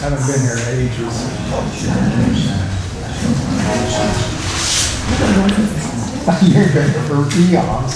Haven't been here in ages. You've been here for eons.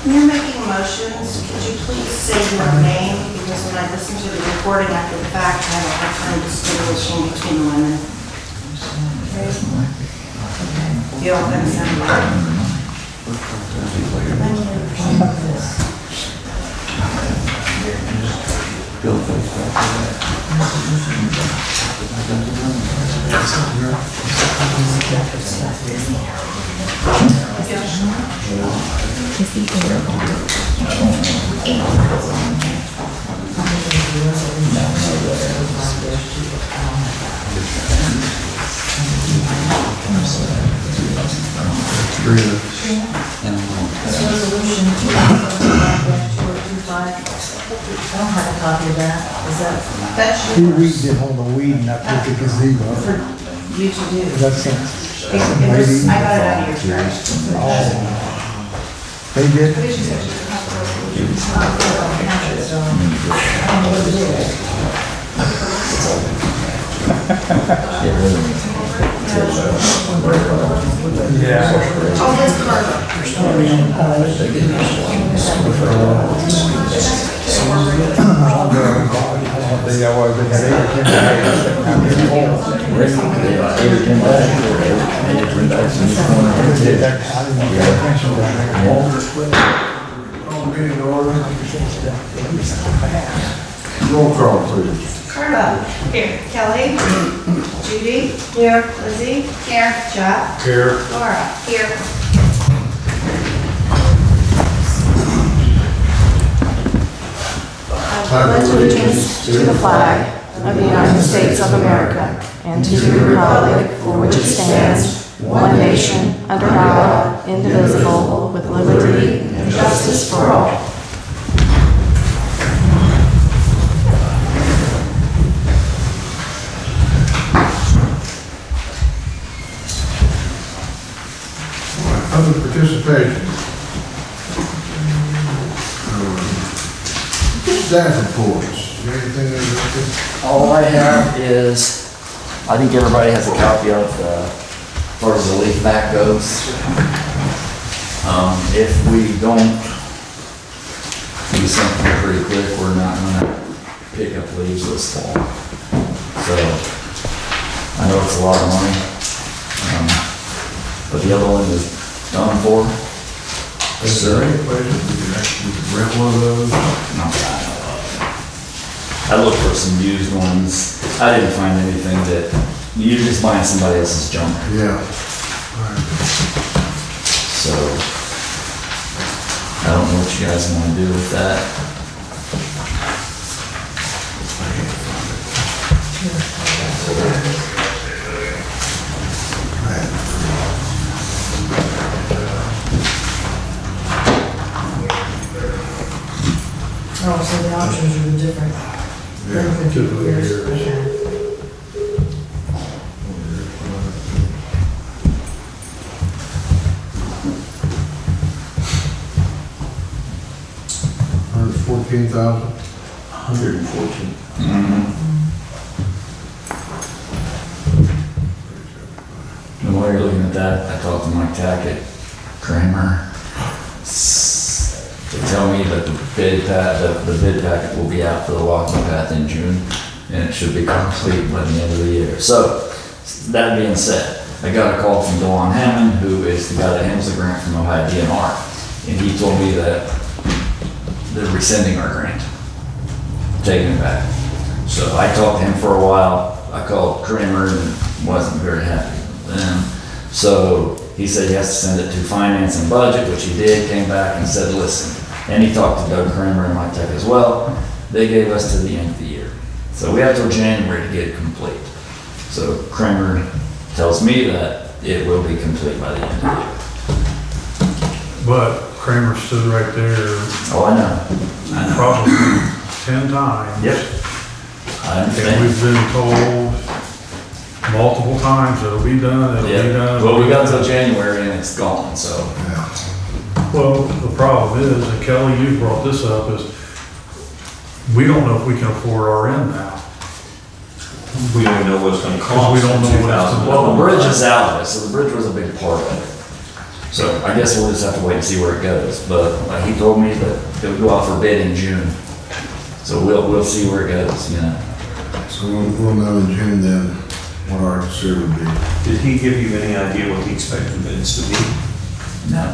When you're making motions, could you please say your name? Because when I listen to the recording after the fact, I have a hard time distinguishing between the women. You all gonna sound right. Resolution 2025-2425. I don't have a copy of that. Is that? He did hold the weed up at the gazebo. For you to do. That's it. I got it out of your trash. They did? Yeah. Oh, that's Carla. That was, they had 8 or 10 days. I didn't pay attention down there. Roll call, please. Carla. Here. Kelly. Judy. Here. Lizzie. Here. Jeff. Here. Laura. Here. pledge allegiance to the flag of the United States of America and to the republic for which it stands, one nation, under God, indivisible, with liberty and justice for all. Public participation. Staff reports. Is there anything there? All I have is, I think everybody has a copy of the, as far as the leaf back goes. If we don't do something pretty quick, we're not gonna pick up leaves this fall. So, I know it's a lot of money. But the other one is done for. Is there any place that we can actually rent one of those? Not that I know of. I looked for some used ones. I didn't find anything that, you're just buying somebody else's junk. Yeah. So, I don't know what you guys want to do with that. Oh, so the options are different. Yeah, typically Years. years. Okay. $114,000. 114. And while you're looking at that, I talked to Mike Tackett, Kramer. They tell me that the bid packet will be out for the walking path in June, and it should be complete by the end of the year. So, that being said, I got a call from Dewan Hammond, who is the guy that handles the grant from Ohio DNR, and he told me that they're rescinding our grant, taking it back. So I talked to him for a while. I called Kramer and wasn't very happy with them. So he said he has to send it to finance and budget, which he did, came back and said, listen. And he talked to Doug Kramer and Mike Tech as well. They gave us to the end of the year. So we have till January to get it complete. So Kramer tells me that it will be complete by the end of the year. But Kramer stood right there Oh, I know. probably 10 times. Yep. I And understand. we've been told multiple times it'll be done, it'll be Yeah, done. well, we got till January and it's gone, so. Well, the problem is, and Kelly, you brought this up, is we don't know if we can afford our end now. We don't even know what it's gonna Because cost we don't in know what it's 2000. Well, the bridge is out of it, so the bridge was a big part of it. So I guess we'll just have to wait and see where it goes, but he told me that it would go out for bid in June. So we'll see where it goes, you know. So we'll know in June then what our share would be. Did he give you any idea what he expected the bids to be? No.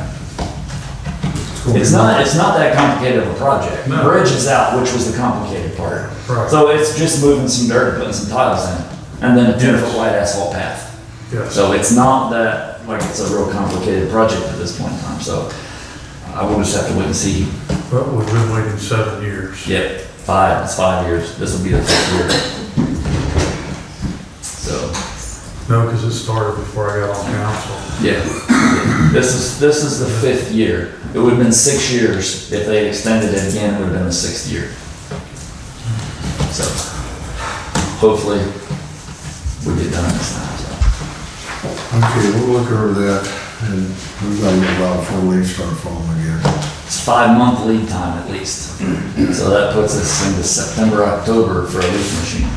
It's not that complicated of a project. The No. bridge is out, which was the complicated part. Right. So it's just moving some dirt, putting some tiles in, and then a 10-foot wide asphalt path. Yes. So it's not that, like, it's a real complicated project at this point in time, so I will just have to wait and see. But we've been waiting 7 years. Yep, it's 5 years, this will be the 5th year. So, No, because it started before I got on council. yeah, this is the 5th year. It would have been 6 years, if they extended it again, it would have been the 6th year. So, hopefully, we get done this time, so. Okay, we'll look over that, and we've got a little while before leaves start falling again. It's 5-month lead time at least. So that puts us into September, October for a leaf machine.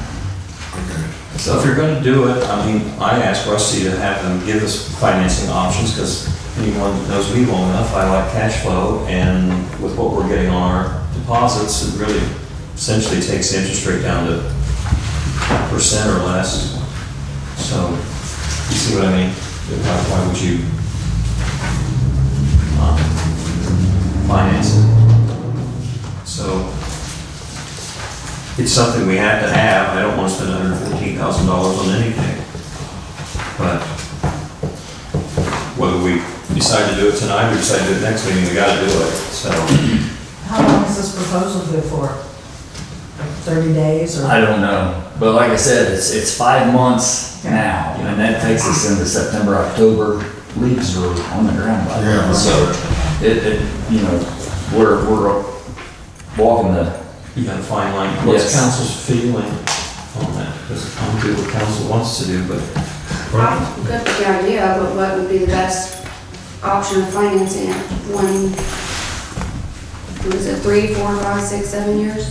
Okay. So if you're gonna do it, I mean, I asked Rusty to have them give us financing options, because anyone that knows me long enough, I like cash flow, and with what we're getting on our deposits, it really essentially takes the interest rate down to 1% or less. So, you see what I mean? Why would you finance it? So, it's something we have to have. I don't want to spend $114,000 on anything. But whether we decide to do it tonight or decide to do it next meeting, we gotta do it, so. How long is this proposal good for? Like 30 days or? I don't know, but like I said, it's 5 months now, and that takes us into September, October. Leaves are on the ground by then, Yeah. so you know, we're walking the, You gotta find line. What's Yes. council's feeling on that? Because I'm good what council wants to do, but I'm good with the idea, but what would be the best option of financing it? One, what is it, 3, 4, 5, 6, 7 years?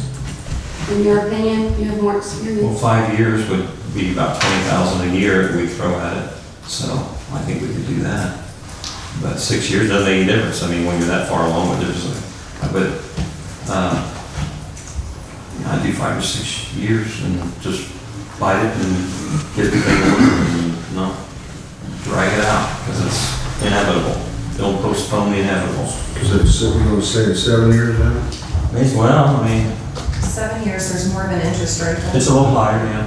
In your opinion, you have more well, experience. 5 years would be about 20,000 a year that we throw at it. So I think we could do that. But 6 years doesn't make any difference. I mean, when you're that far along with it, I'd do 5 or 6 years and just fight it and get everything ordered and not drag it out, because it's inevitable. Don't postpone the inevitable. Is it, we're gonna say it's 7 years now? Well, I mean, 7 years, there's more of an interest rate. it's a little higher, yeah.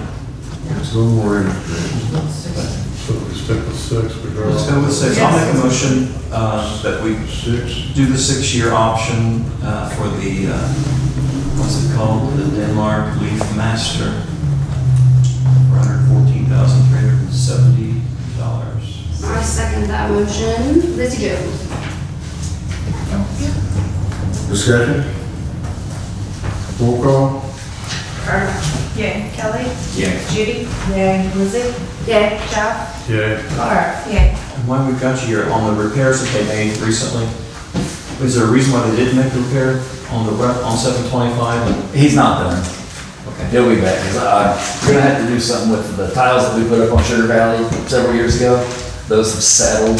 It's a little more interesting. So we stick with 6. Let's go with 6. I'll make a motion that we 6? do the 6-year option for the, what's it called? The Denmark Leaf Master for $114,370. I second that motion. Lizzie Jones. Discussion? Roll call? Carter? Yay. Kelly? Yeah. Judy? Yay, Lizzie? Yay. Jeff? Yeah. Carter? Yay. And while we've got you here, on the repairs that they made recently, is there a reason why they didn't make the repair on on 725? he's not done. Okay. He'll be back, 'cause we're gonna have to do something with the tiles that we put up on Sugar Valley several years ago. Those have settled,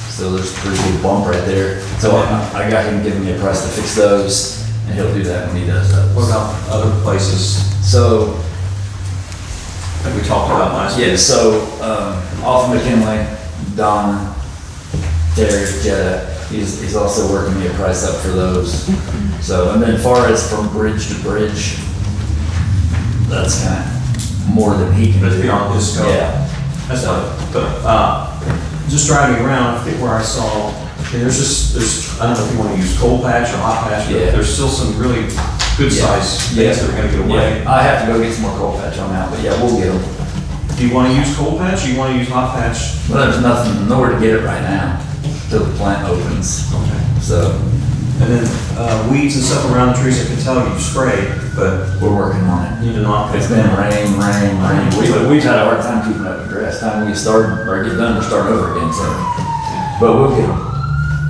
so there's a pretty big bump right there. So I got him giving me a price to fix those, and he'll do that when he does those. What about other places So, that we talked about last week? yeah, so, off of McKinley, Don, Terry, Jetta, he's also working me a price up for those. So, and then far as from bridge to bridge, that's kind of more than he can do. That's beyond his scope. Yeah. That's fine, but, just driving around, I think where I saw, okay, there's, I don't know if you wanna use cold patch or hot patch, but Yeah. there's still some really good size Yeah. things that are gonna get away. Yeah, I have to go get some more cold patch on that, but yeah, we'll get them. Do you wanna use cold patch, or you wanna use hot patch? Well, there's nowhere to get it right now. till the plant opens. Okay. So And then weeds and stuff around the trees, I can tell you've sprayed, but we're working on it. you need to knock. It's been rain. We've had a hard time keeping up with grass. Time we start or get done, we're starting over again. So, but we'll get it.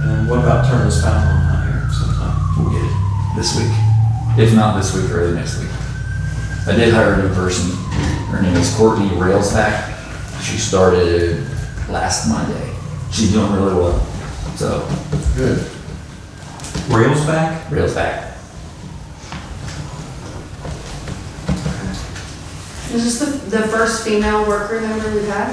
And what about turning this fountain on out here sometime? We'll get it this week. If not this week, early next week. I did hire a new person. Her name is Courtney Railsback. She started last Monday. She's doing really well. So, Good. Rails back? Railsback. Is this the first female worker member we've had?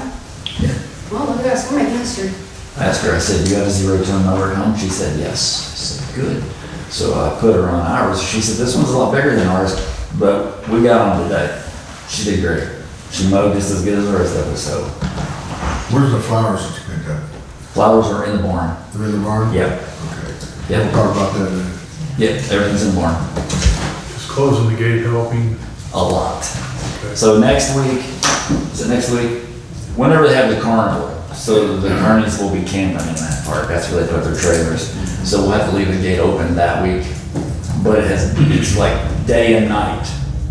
Yeah. Well, look at us, we're making history. I asked her, I said, "Do you have a zero-turn mower at home?" She said, "Yes." I said, "Good." So I put her on ours. She said, "This one's a lot bigger than ours, but we got on today." She did great. She mowed just as good as the rest of us, so. Where's the flowers that you picked up? Flowers are in the barn. They're in the barn? Yep, Okay. yep, We'll talk about that in a minute. yep, everything's in the barn. Is closing the gate helping? A lot. Okay. So next week, is it next week? Whenever they have the carnival, so the carnies will be camping in that park. That's where they put their trailers. So we'll have to leave the gate open that week. But it's like day and night,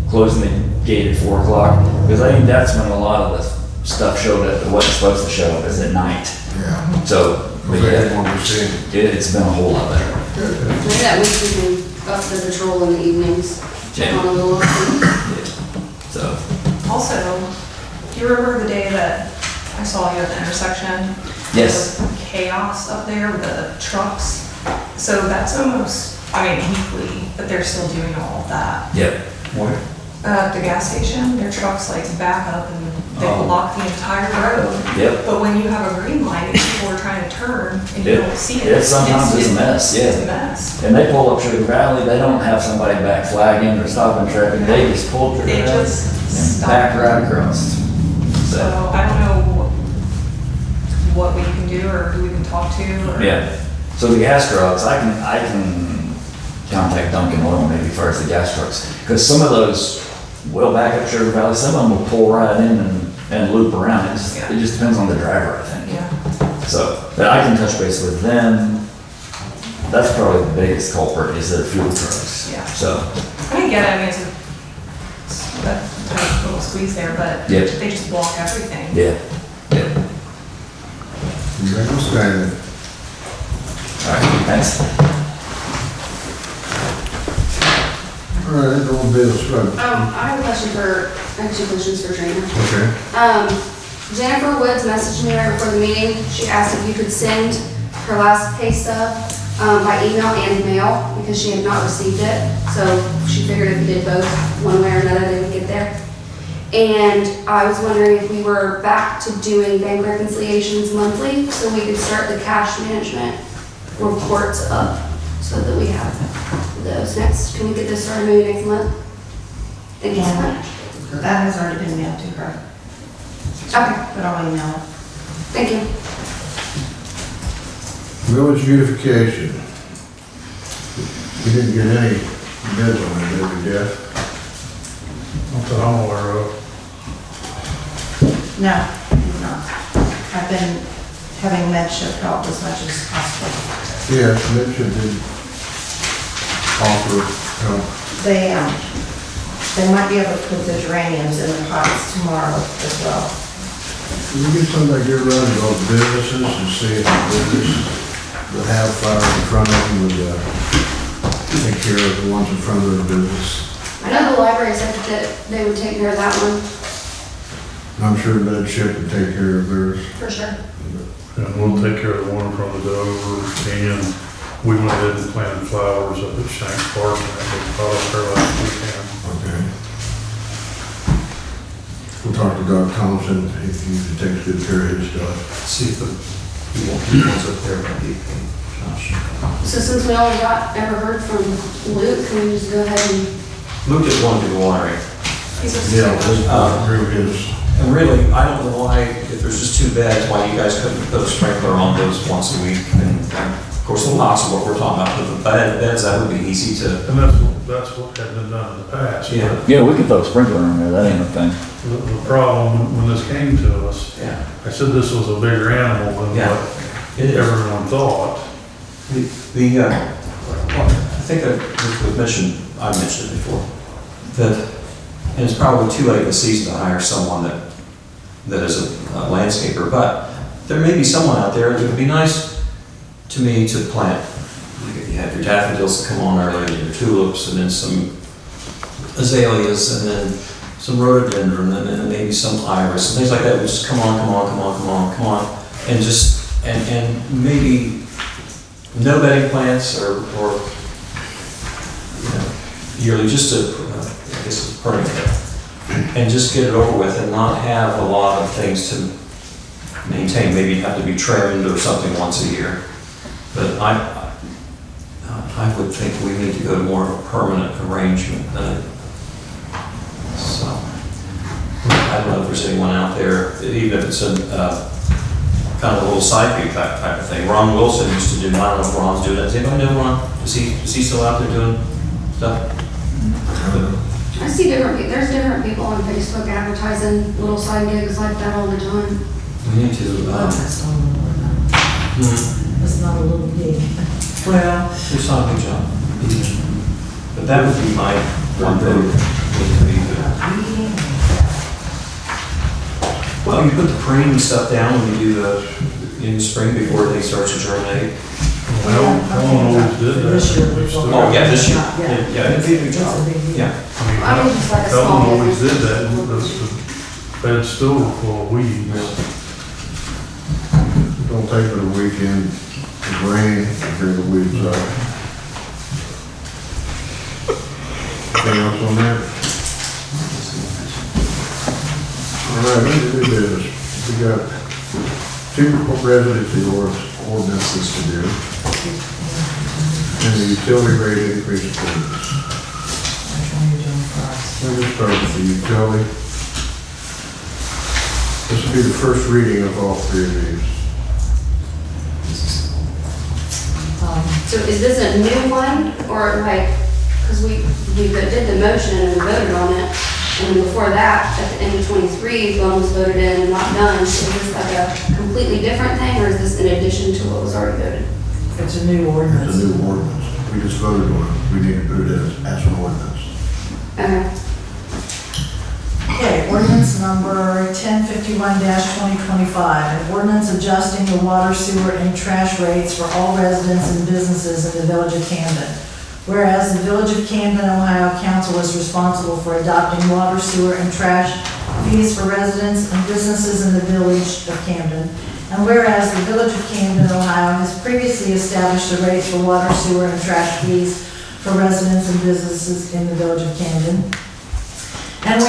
closing the gate at 4 o'clock. Because I think that's when a lot of the stuff showed up, what's supposed to show up is at night. Yeah. So, but Because they didn't yeah, want to see. it's been a whole lot better. Maybe that week we can up the patrol in the evenings. Check on a little. Yeah. So, Also, do you remember the day that I saw you at the intersection? Yes. There was chaos up there with the trucks. So that's almost, I mean, weekly, but they're still doing all of that. yep, What? At the gas station, their trucks like back up and they Oh. block the entire road. yep. But when you have a green light, and people are trying to turn and you Yeah. don't see it. Yeah, sometimes it's a mess, yeah. It's a mess. And they pull up Sugar Valley, they don't have somebody back flagging or stopping traffic, they just pull through They it just and stop. back right across. So So, I don't know what we can do or who we can talk to or. yeah. So the gas trucks, I can contact Dunkin' Oil maybe first, the gas trucks. Because some of those will back up Sugar Valley, some of them will pull right in and loop around. It just depends on the driver, I think. Yeah. So, but I can touch base with them. That's probably the biggest culprit is their fuel trucks. Yeah. So, I didn't get it, I mean, it's a tight little squeeze there, but Yep. they just block everything. yeah, yeah. You ready to stand? All right, thanks. All right, old business, right? I have a question I have two questions for Trina. Okay. Jennifer Woods messaged me right before the meeting. She asked if you could send her last pay stub by email and mail because she had not received it. So she figured if you did both, one way or another, they would get there. And I was wondering if we were back to doing bank reconciliations monthly so we could start the cash management reports up so that we have those next. Can we get this started maybe next month? Thank you so much. That has already been mailed to her, Okay, but I'll email it. thank you. Village beautification. We didn't get any bids on it, did we, Jeff? Not that I'm aware of. No, I do not. I've been having Medship help as much as possible. Yes, Mitch did offer help. They might be able to put the geraniums in the pots tomorrow as well. Can we get somebody to run to those businesses and see if the business that have flowers in front of them would take care of the ones in front of their business? I know the library said that they would take care of that one. I'm sure Medship would take care of theirs. For sure. And we'll take care of the one from the Dover, and we went ahead and planted flowers up at Shanks Park, and that was probably our last weekend. Okay. We'll talk to Doug Thompson if he takes good care of his stuff. See if the ones up there might be, gosh. So since we only ever heard from Luke, can we just go ahead and, Luke just wanted to go wiring. He's just- Yeah, this group is, And really, I don't know why, if there's just two beds, why you guys couldn't put a sprinkler on those once a week. And of course, the lots of what we're talking about, but the beds, that would be easy to. And that's what had been done in the past. Yeah. Yeah, we could throw a sprinkler in there, that ain't a thing. The problem, when this came to us, Yeah. I said this was a bigger animal than Yeah. what It is. everyone thought. Well, I think I mentioned it before, that, and it's probably too late in the season to hire someone that is a landscaper, but there may be someone out there that would be nice to me to plant. Like if you have your daffodils that come on early, and your tulips, and then some azaleas, and then some rhododendron, and then maybe some iris, and things like that would just come on, and just, and maybe no bedding plants or you know, yearly, just to, I guess it's permanent, and just get it over with and not have a lot of things to maintain. Maybe you have to be trimmed or something once a year. But I would think we need to go to more of a permanent arrangement. So, I don't know if there's anyone out there, even if it's a kind of a little side view type of thing. Ron Wilson used to do, I don't know if Ron's doing that. Does anybody know Ron? Is he still out there doing stuff? I see there's different people on Facebook advertising little side gigs like that all the time. We need to, That's not a little, that's not a little gig. well, it's not a good job. But that would be my one vote. Well, you put the preen stuff down when you do in the spring before they start to germinate. Ellen always did that. This year. We still- Oh, yeah, this year. Yeah. Yeah, it'd be a big It's job. a big deal. Yeah. I mean, just like a Ellen small always business. did that, the beds still were full of weeds. Don't take it a weekend, it's raining, and hear the weeds out. Anything else on that? All right, let's do this. We got two residency ordinances to do. And the utility rate increase ordinance. Which one are you doing first? Let me start with the utility. This will be the first reading of all three of these. So is this a new one, or like, because we did the motion and we voted on it, and before that, at the end of '23, one was voted in and not done, so is this like a completely different thing, or is this in addition to what was already voted? It's a new ordinance. It's a new ordinance. We just voted on it. We need to put it as an ordinance. Okay. Okay, ordinance number 1051-2025, an ordinance adjusting the water, sewer, and trash rates for all residents and businesses in the Village of Camden. Whereas the Village of Camden, Ohio Council is responsible for adopting water, sewer, and trash fees for residents and businesses in the Village of Camden. And whereas the Village of Camden, Ohio has previously established the rates for water, sewer, and trash fees for residents and businesses in the Village of Camden. And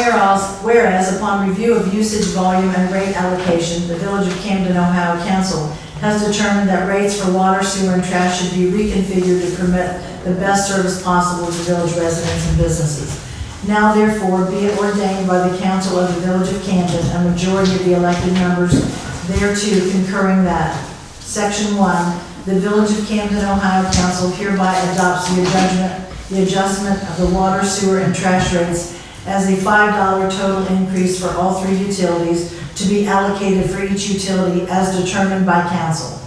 whereas upon review of usage, volume, and rate allocation, the Village of Camden, Ohio Council has determined that rates for water, sewer, and trash should be reconfigured to permit the best service possible to village residents and businesses. Now therefore be it ordained by the Council of the Village of Camden, a majority of the elected members thereto concurring that, Section 1, the Village of Camden, Ohio Council hereby adopts the adjustment of the water, sewer, and trash rates as a $5 total increase for all three utilities to be allocated for each utility as determined by council.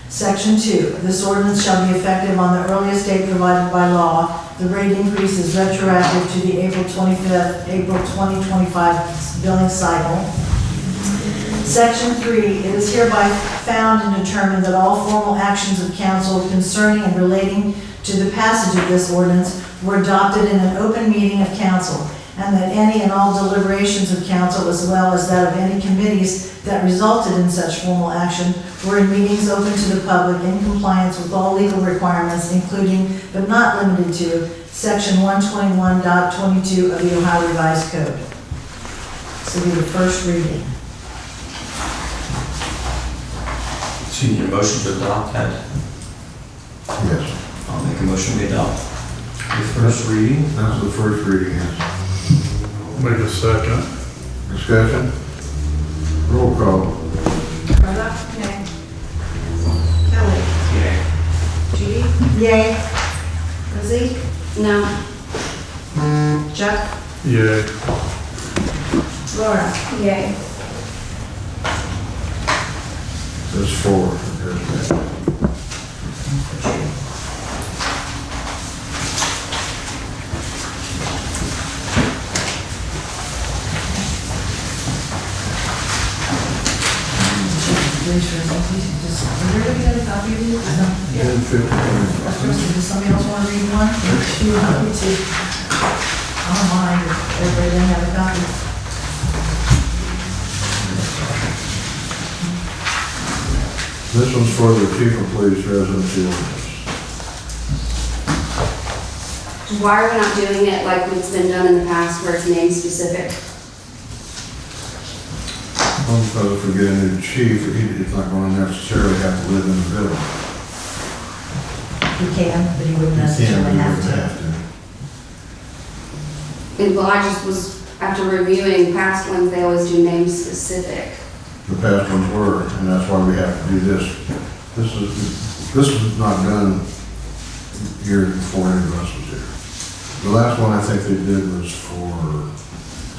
Section 2, this ordinance shall be effective on the earliest date provided by law. The rate increase is retroactive to the April 2025 billing cycle. Section 3, it is hereby found and determined that all formal actions of council concerning and relating to the passage of this ordinance were adopted in an open meeting of council, and that any and all deliberations of council, as well as that of any committees that resulted in such formal action, were in meetings open to the public in compliance with all legal requirements, including, but not limited to, Section 121.22 of the Ohio Revised Code. This will be the first reading. So you need a motion to adopt that? Yes. I'll make a motion to adopt the first reading. That's the first reading, yes. Make a second. Discussion? Roll call. Brenda? Yay. Kelly? Yay. Judy? Yay. Lizzie? No. Chuck? Yay. Laura? Yay. There's four. There's that. Everybody got a copy of this? I don't. Yeah. 10:15. Does somebody else want to read one? You want me to? I don't mind if everybody didn't have a copy. This one's for the chief of police residency ordinance. Why are we not doing it like it's been done in the past where it's name specific? Well, because if we get a new chief, he's not going to necessarily have to live in the village. He can, but he wouldn't He can, necessarily but he have wouldn't to. have to. And well, I just was, after reviewing past ones, they always do name specific. The past ones were, and that's why we have to do this. This was not done years before any of us was here. The last one I think they did was for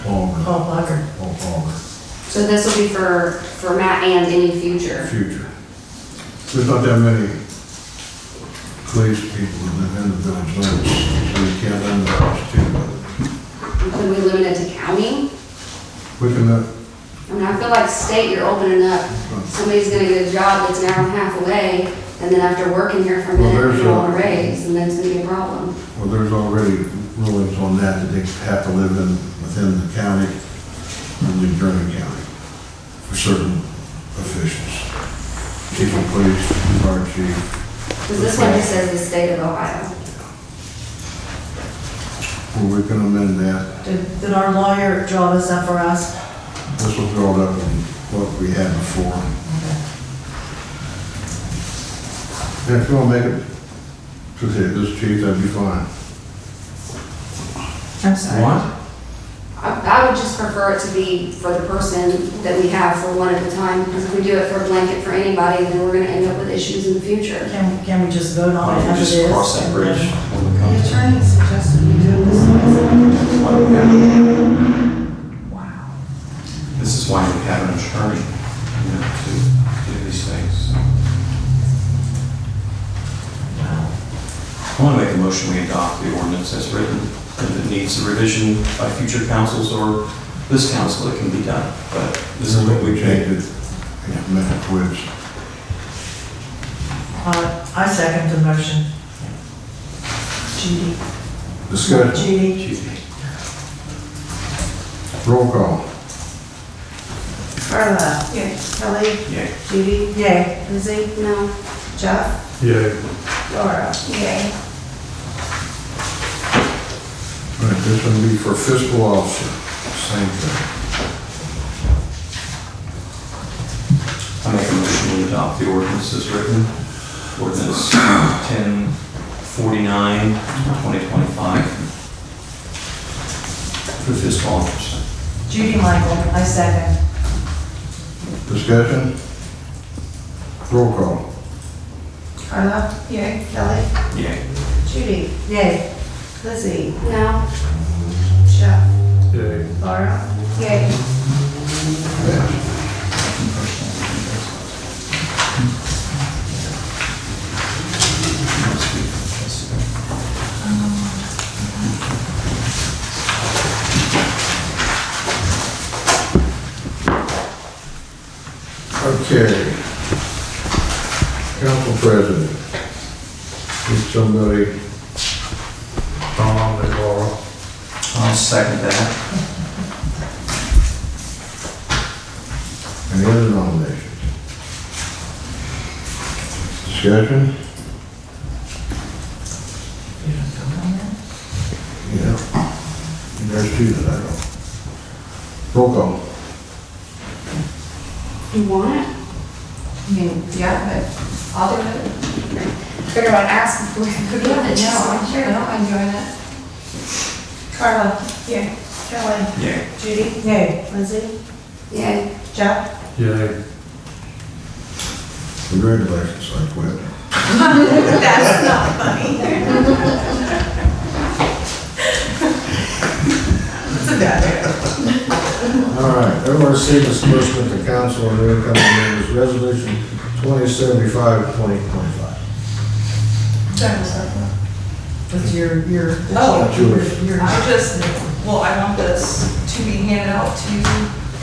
Palmer. Paul Plucker. Paul Palmer, So this will be for Matt and any future. future. There's not that many police people that live in the village limits, so you can't limit the prostitute. Could we limit it to county? We can, I mean, I feel like state, you're opening up, somebody's gonna get a job that's an hour and a half away, and then after working here for a Well, minute, there's they want a- a raise, and then it's gonna be a problem. well, there's already rulings on that they have to live within the county, and the Drennan County, for certain officials. Chief of police, fire chief. Because this one just says the state of Ohio. Well, we can amend that. Did our lawyer draw this up for us? This was drawn up in what we had before. Yeah, if you want to make it, to say this chief, that'd be fine. I'm sorry. I would just prefer it to be for the person that we have for one at a time, because if we do it for a blanket for anybody, then we're gonna end up with issues in the future. Can we just vote Why on it don't we as just it is? cross that and bridge then- when we The come to it? attorney suggested we do it this way. Why don't we have- Wow. This is why we have an attorney, to do these things. I want to make a motion, we adopt the ordinance as written. If it needs a revision by future councils or this council, it can be done. But this is what we changed changed. it, and met it which, I second the motion. Judy. discussion, Judy. roll call. Carla. Yeah. Kelly. Yay. Judy. Yay. Lizzie. No, Jeff. Yay. Laura. Yay. All right, this one be for fiscal officer, same thing. I make a motion, we adopt the ordinance as written. Ordinance 1049, 2025. For fiscal officer. Judy Michael, I second. Discussion, roll call. Carla. Yay. Kelly. Yay. Judy. Yay. Lizzie. no, Jeff. Yay. Laura. Yay. Okay. Council president. Need somebody, Tom and Laura. I'll second that. any other nominations? Discussion? Yeah. There's two that I know. Roll call. you want it? I mean, yeah, but I'll do it. Figured I'd ask if we could do it. I don't mind doing it. Carla. Yeah. Kelly. Yay. Judy. Yay. Lizzie. Yay. Jeff. Yay. Congratulations, I quit. That's not funny. That's a bad idea. All right, ORC disbursement to council and incoming members, resolution 2075 to 2025. With your, Oh. your, I just, well, I want this to be handed out to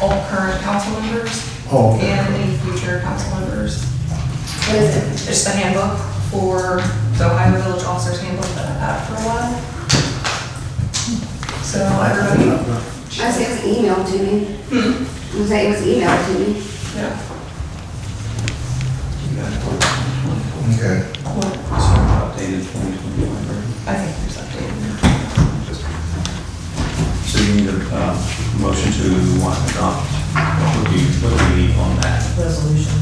all current council members Oh, okay. and any future council members. What is it? It's the handbook for the Ohio Village Officers Handbook that I've had for a while. So everybody, I say it was emailed to me. I say it was emailed to me. yeah. Okay. Updated 2025, right? I think there's updated. So you need a motion to adopt, what do we need on that? resolution.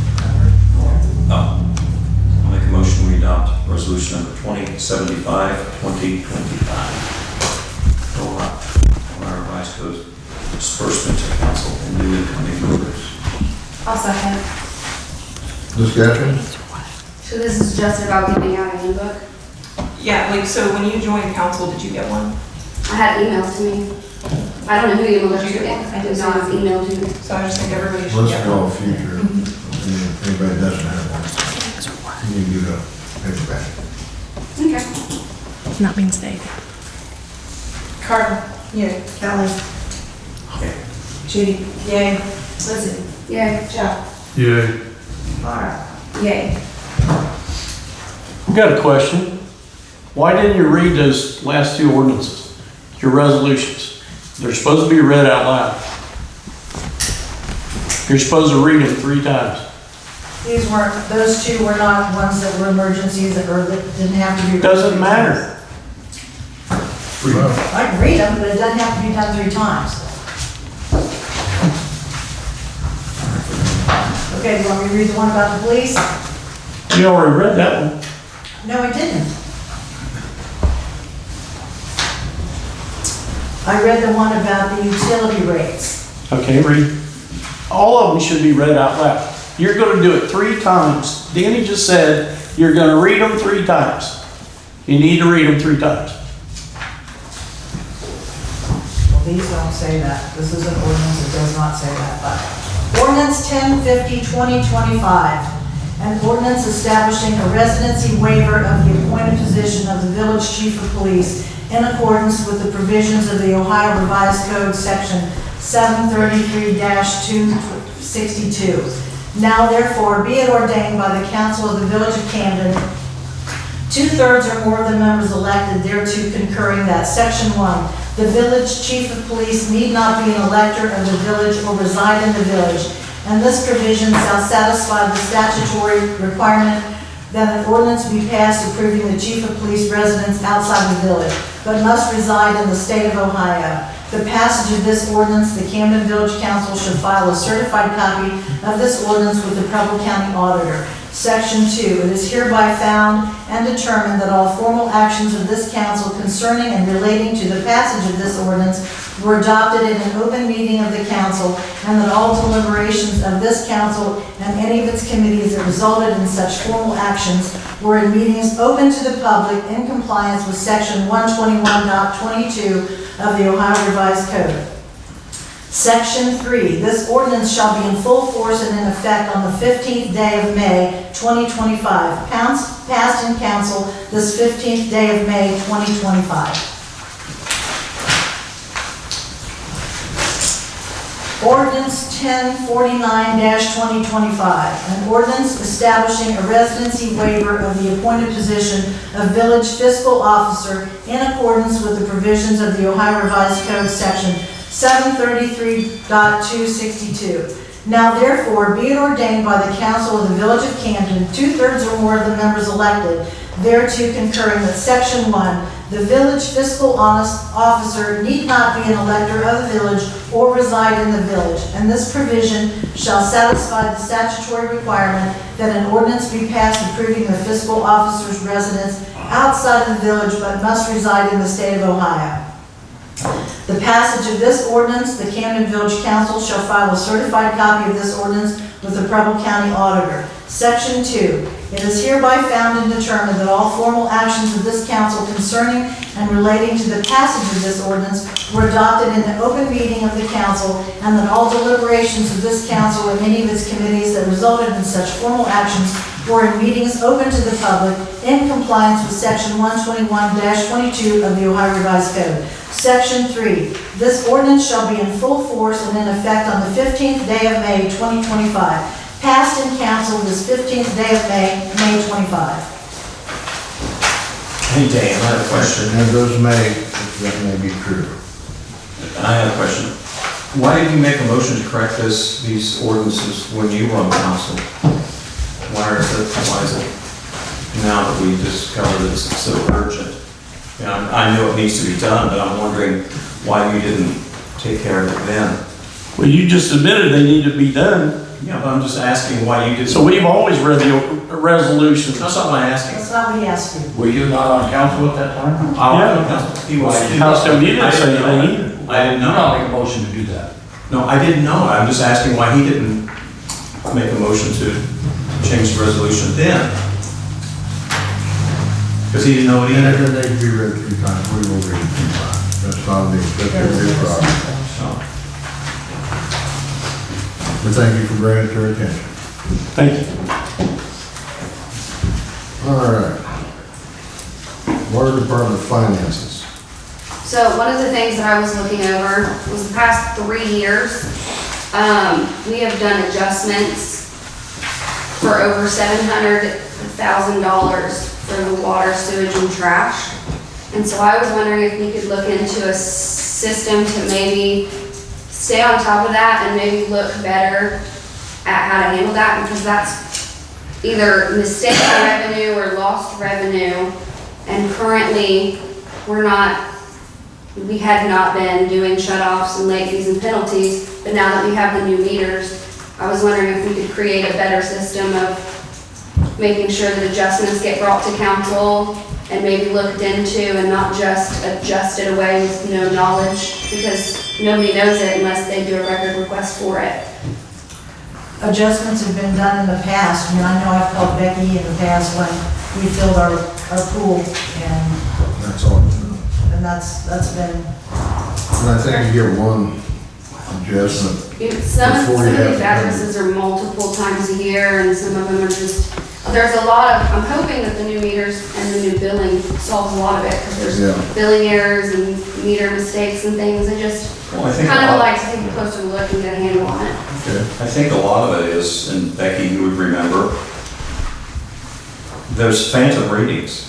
Oh, I'll make a motion, we adopt resolution number 2075, 2025. Go up on our revised code disbursement to council and new incoming members. I'll second. Discussion? So this is just about giving out a handbook? Yeah, like, so when you joined council, did you get one? I had emailed to me. I don't know who emailed it to me. I I did not email to me. So I just think everybody should Let's get go one. future. If anybody doesn't have one, you can do the paperback. Okay. Not means they. Carter. Yeah. Kelly. Okay. Judy. Yay. Lizzie. Yeah. Jeff. Yay. Laura. Yay. I've got a question. Why didn't you read those last two ordinances, your resolutions? They're supposed to be read out loud. You're supposed to read them 3 times. These weren't, those two were not ones that were emergencies that didn't have to be. Doesn't matter. I can read them, but it doesn't have to be done 3 times. Okay, do you want me to read the one about the police? You already read that one. No, I didn't. I read the one about the utility rates. Okay, read. All of them should be read out loud. You're gonna do it 3 times. Danny just said you're gonna read them 3 times. You need to read them 3 times. Well, these don't say that. This is an ordinance that does not say that, but. Ordinance 1050-2025, an ordinance establishing a residency waiver of the appointed position of the village chief of police in accordance with the provisions of the Ohio Revised Code, section 733-262. Now therefore, be it ordained by the council of the village of Camden, 2/3 or more of the members elected thereto concurring that section 1, the village chief of police need not be an elector of the village or reside in the village, and this provision shall satisfy the statutory requirement that an ordinance be passed approving the chief of police residence outside the village, but must reside in the state of Ohio. The passage of this ordinance, the Camden Village Council should file a certified copy of this ordinance with the Preble County Auditor. Section 2, it is hereby found and determined that all formal actions of this council concerning and relating to the passage of this ordinance were adopted in an open meeting of the council, and that all deliberations of this council and any of its committees that resulted in such formal actions were in meetings open to the public in compliance with section 121.22 of the Ohio Revised Code. Section 3, this ordinance shall be in full force and in effect on the 15th day of May, 2025. Passed in council this 15th day of May, 2025. Ordinance 1049-2025, an ordinance establishing a residency waiver of the appointed position of village fiscal officer in accordance with the provisions of the Ohio Revised Code, section 733.262. Now therefore, be it ordained by the council of the village of Camden, 2/3 or more of the members elected, thereto concurring that section 1, the village fiscal officer need not be an elector of the village or reside in the village, and this provision shall satisfy the statutory requirement that an ordinance be passed approving the fiscal officer's residence outside of the village but must reside in the state of Ohio. The passage of this ordinance, the Camden Village Council shall file a certified copy of this ordinance with the Preble County Auditor. Section 2, It is hereby found and determined that all formal actions of this council concerning and relating to the passage of this ordinance were adopted in the open meeting of the council, and that all deliberations of this council and any of its committees that resulted in such formal actions were in meetings open to the public in compliance with section 121-22 of the Ohio Revised Code. Section 3, this ordinance shall be in full force and in effect on the 15th day of May 2025. Passed in council this 15th day of May 25. Hey, Dan, I have a question. And those may, that may be true. I have a question. Why did you make a motion to correct these ordinances when you were on council? Why is it now that we discovered that it's so urgent? You know, I know it needs to be done, but I'm wondering why you didn't take care of it then. Well, you just admitted they need to be done. Yeah, but I'm just asking why you didn't. So we've always read the resolutions. That's not what I'm asking. That's not what he asked you. Were you not on council at that time? He was. How come you didn't say anything either? I didn't You know. not make a motion to do that. No, I didn't know. I'm just asking why he didn't make a motion to change the resolution then. Because he didn't know what he And needed. then they can be read 3 times, we will read it 3 times. That's not the, that's gonna be a problem. So, But thank you for bringing it to our attention. Thank you. All right. Water Department finances. So one of the things that I was looking over was the past 3 years, we have done adjustments for over $700,000 for the water, sewage, and trash. And so I was wondering if we could look into a system to maybe stay on top of that and maybe look better at how to handle that, because that's either mistake revenue or lost revenue. And currently, we had not been doing shut-offs and late fees and penalties, but now that we have the new meters, I was wondering if we could create a better system of making sure that adjustments get brought to council and maybe looked into and not just adjusted away with no knowledge, because nobody knows it unless they do a record request for it. Adjustments have been done in the past. I mean, I know I've called Becky in the past when we filled our pool, and That's all. that's been, And I think you get one adjustment. Some of Before you have these to- addresses are multiple times a year, and some of them are just, there's a lot of, I'm hoping that the new meters and the new billing solves a lot of it, because Yeah. there's billing errors and meter mistakes and things. I just well, I think kind a of lot- like to take a closer look and get a handle on it. Okay. I think a lot of it is, and Becky, you would remember, there's phantom readings.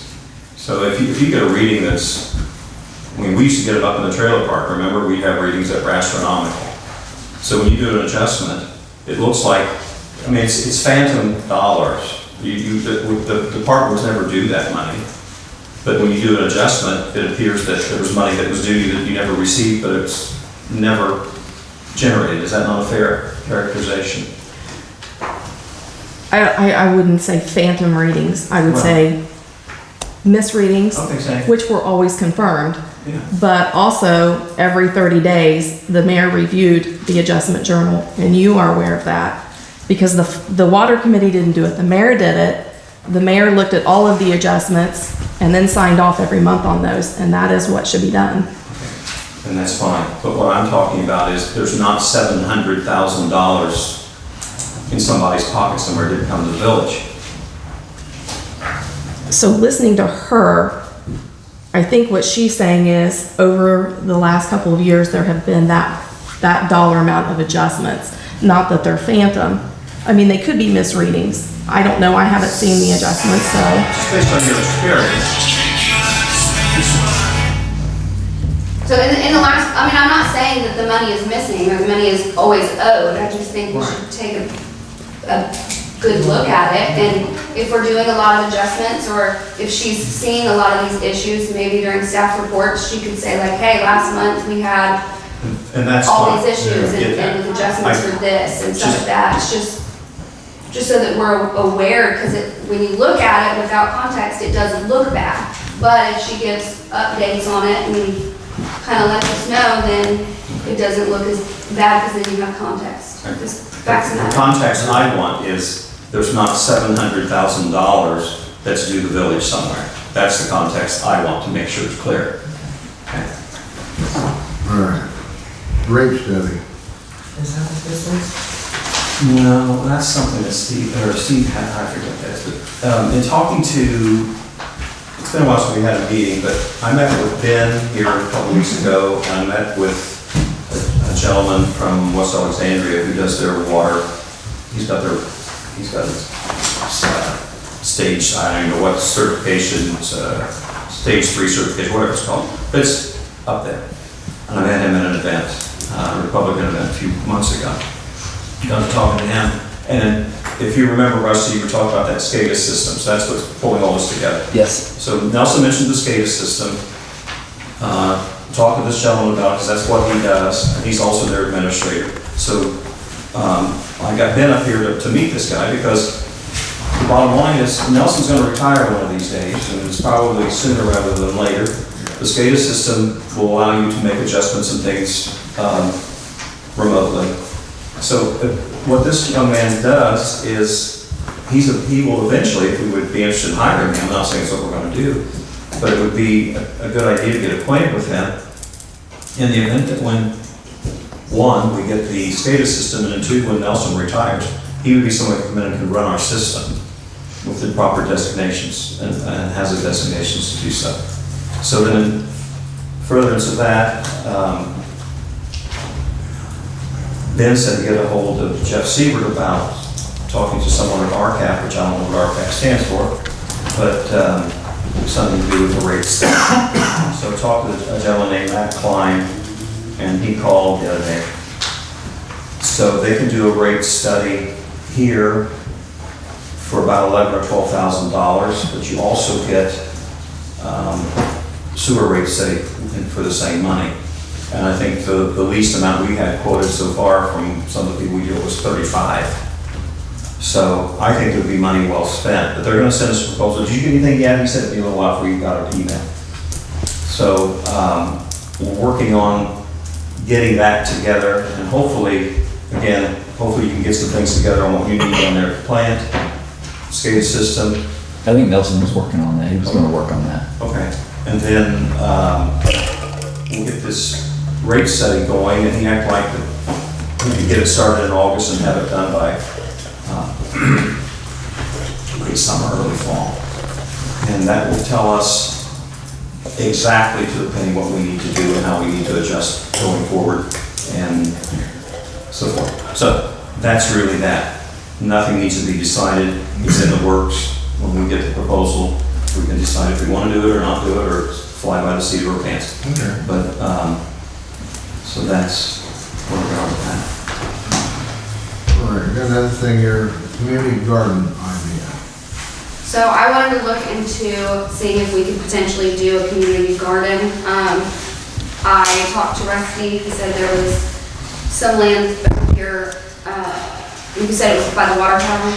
So if you get a reading that's, I mean, we used to get it up in the trailer park, remember? We'd have readings that were astronomical. So when you do an adjustment, it looks like, I mean, it's phantom dollars. The departments never do that money. But when you do an adjustment, it appears that there was money that was due you that you never received, but it's never generated. Is that not a fair characterization? I wouldn't say phantom readings. I would Well- say misreadings, Okay, thank you. which were always confirmed. Yeah. But also, every 30 days, the mayor reviewed the adjustment journal, and you are aware of that. Because the water committee didn't do it, the mayor did it. The mayor looked at all of the adjustments and then signed off every month on those, and that is what should be done. And that's fine. But what I'm talking about is there's not $700,000 in somebody's pocket somewhere that didn't come to the village. So listening to her, I think what she's saying is, over the last couple of years, there have been that dollar amount of adjustments. Not that they're phantom. I mean, they could be misreadings. I don't know, I haven't seen the adjustments, so. Just based on your experience. So in the last, I mean, I'm not saying that the money is missing or the money is always owed. I just think we should take a good look at it. And if we're doing a lot of adjustments, or if she's seeing a lot of these issues, maybe during staff reports, she could say like, hey, last month we had And that's all fine. these issues Yeah, I get and that. with adjustments for this and stuff like that. It's just so that we're aware, because when you look at it without context, it doesn't look bad. But if she gives updates on it and kind of lets us know, then it doesn't look as bad, because then you have context. Just facts and The that. context I want is there's not $700,000 that's due the village somewhere. That's the context I want to make sure is clear. Okay. All right. Rate study. Is that what this is? No, that's something that Steve had, I forget what that is, but in talking to, it's been a while since we had a meeting, but I met with Ben here a couple weeks ago, and I met with a gentleman from West Alexandria who does their water. He's got his stage, I don't even know what certification, stage 3 certification, whatever it's called, but it's up there. And I met him at an event, a Republican event a few months ago. Got to talking to him, and then, if you remember, Rusty, you were talking about that SCADA system, so that's what's pulling all this together. Yes. So Nelson mentioned the SCADA system. Talk to this gentleman about it, because that's what he does, and he's also their administrator. So I got Ben up here to meet this guy, because the bottom line is Nelson's going to retire one of these days, and it's probably sooner rather than later. The SCADA system will allow you to make adjustments and things remotely. So what this young man does is he will eventually, if we would be interested in hiring him, I'm not saying it's what we're going to do, but it would be a good idea to get acquainted with him in the event that when, one, we get the SCADA system, and then two, when Nelson retires, he would be someone who come in and can run our system with the proper designations and has the designations to do so. So then, in furtherance of that, Ben said to get a hold of Jeff Siebert about talking to someone at RCAP, which I don't know what RCAP stands for, but something to do with the rate study. So I talked to a gentleman named Matt Klein, and he called the other day. So they can do a rate study here for about $11,000 or $12,000, but you also get sewer rate study for the same money. And I think the least amount we had quoted so far from some of the people we deal with was $35. So I think it would be money well spent, but they're going to send us a proposal. Did you get anything yet? He said it'd be a little while before you got our email. So we're working on getting that together, and hopefully you can get some things together on what you need on their plant, SCADA system. I think Nelson was working on that. He was going to work on that. Okay. And then we'll get this rate study going, and he acted like we could get it started in August and have it done by late summer, early fall. And that will tell us exactly to the penny what we need to do and how we need to adjust going forward and so forth. So that's really that. Nothing needs to be decided. It's in the works. When we get the proposal, we can decide if we want to do it or not do it, or fly by the seat of our pants. Okay. But, so that's where we are with that. All right, got another thing here, community garden idea. So I wanted to look into seeing if we could potentially do a community garden. I talked to Rusty, he said there was some land back here, you said it was by the water tower?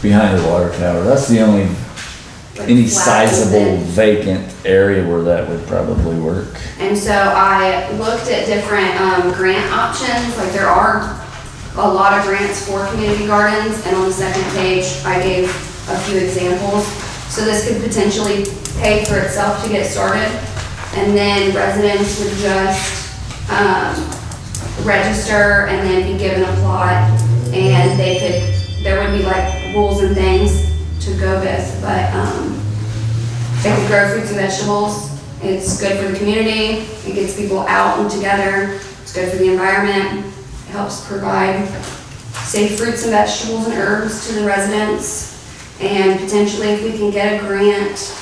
Behind the water tower. That's the only, Like any flat sizable open. vacant area where that would probably work. And so I looked at different grant options, like there are a lot of grants for community gardens, and on the second page, I gave a few examples. So this could potentially pay for itself to get started, and then residents would just register and then be given a plot, and there would be like rules and things to go with, but they could grow fruits and vegetables. It's good for the community, it gets people out and together, it's good for the environment, it helps provide safe fruits and vegetables and herbs to the residents, and potentially if we can get a grant,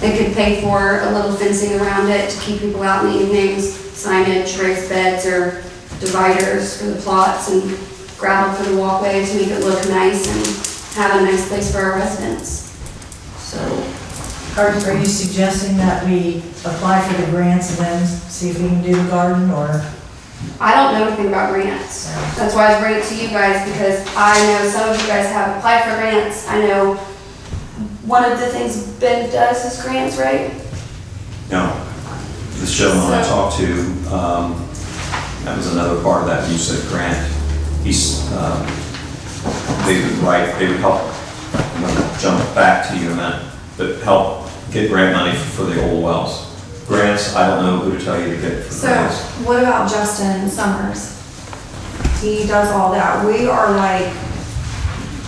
it could pay for a little fencing around it to keep people out in the evenings, signage, raised beds or dividers for the plots, and gravel for the walkway to make it look nice and have a nice place for our residents. So, Are you suggesting that we apply for the grants and then see if we can do the garden, or? I don't know anything about grants. That's why I was bringing it to you guys, because I know some of you guys have applied for grants. I know one of the things Ben does is grants, right? No, this gentleman I talked to, that was another part of that, you said grant. He's they would write, they would help, I'm gonna jump back to you in that, but help get grant money for the old wells. Grants, I don't know who to tell you to get for So grants. what about Justin Summers? He does all that. We are like,